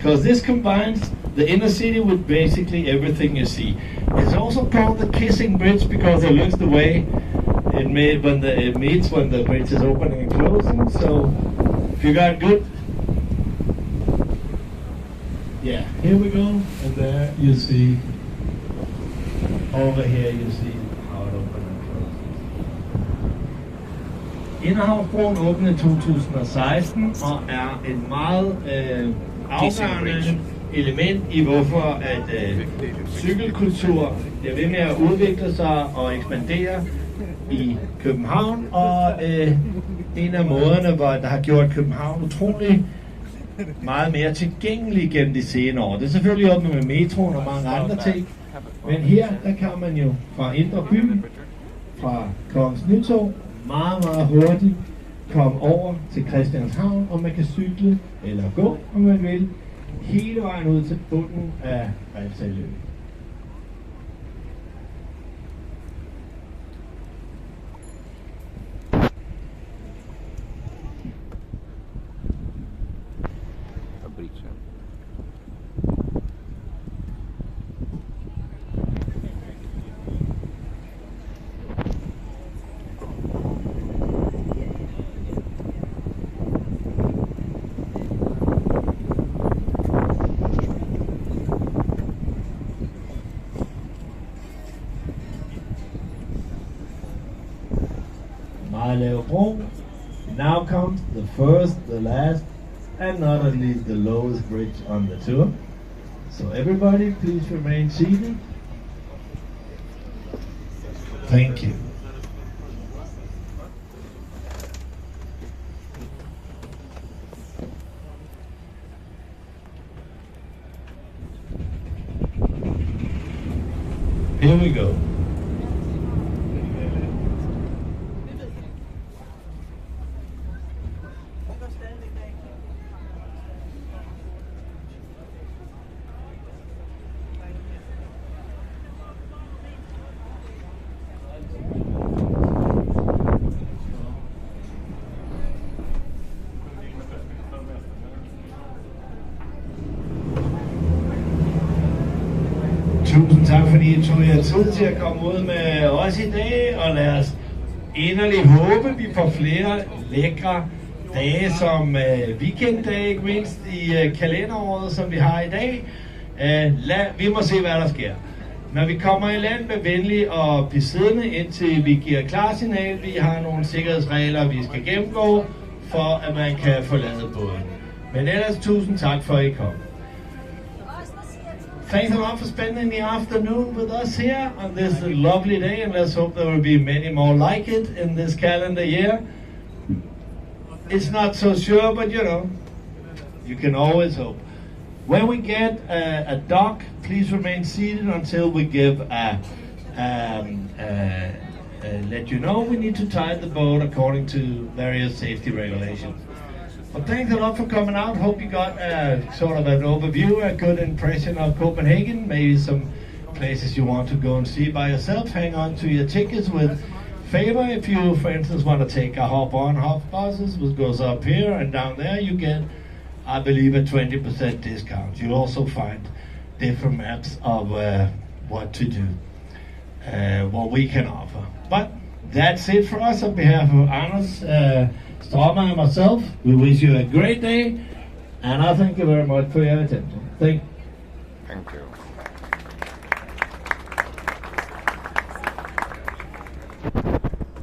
because this combines the inner city with basically everything you see. It's also called the Kissing Bridge because it looks the way it meets when the bridge is opening and closing. So if you got good, yeah, here we go, and there you see, over here you see how it opens and closes. Inderhavsbroen åbnede i 2016 og er et meget afgørende element i hvorfor at cykelkultur bliver ved med at udvikle sig og ekspandere i København, og en af måderne, hvor der har gjort København utrolig meget mere tilgængelig gennem de senere år. Det er selvfølgelig åbnet med metroen og mange andre ting, men her der kan man jo fra Indre By, fra Kongens Nytorv, meget hurtigt komme over til Christianshavn, og man kan cykle eller gå, om man vil, hele vejen ud til bunden af Refshaleøen. Now comes the first, the last, and not at least the lowest bridge on the tour. So everybody, please remain seated. Thank you. Here we go. Tusind tak, fordi I tog jer tid til at komme ud med os i dag, og lad os inderligt håbe, vi får flere lækre dage som weekenddage, ikke mindst i kalenderåret, som vi har i dag. Vi må se, hvad der sker. Når vi kommer i land med venlig og blive siddende, indtil vi giver klarsignal, vi har nogle sikkerhedsregler, vi skal gennemgå, for at man kan forlade båden. Men ellers tusind tak for, at I kom. Thanks a lot for spending the afternoon with us here on this lovely day, and let's hope there will be many more like it in this calendar year. It's not so sure, but you know, you can always hope. When we get a dock, please remain seated until we give let you know we need to tie the boat according to various safety regulations. Well, thanks a lot for coming out. Hope you got sort of an overview, a good impression of Copenhagen, maybe some places you want to go and see by yourself. Hang on to your tickets with favor. If you, for instance, want to take a hop-on, hop-buses, which goes up here and down there, you get, I believe, a 20% discount. You'll also find different maps of what to do, what we can offer. But that's it for us on behalf of Anders, Stormer and myself. We wish you a great day, and I thank you very much for your attention. Thank you.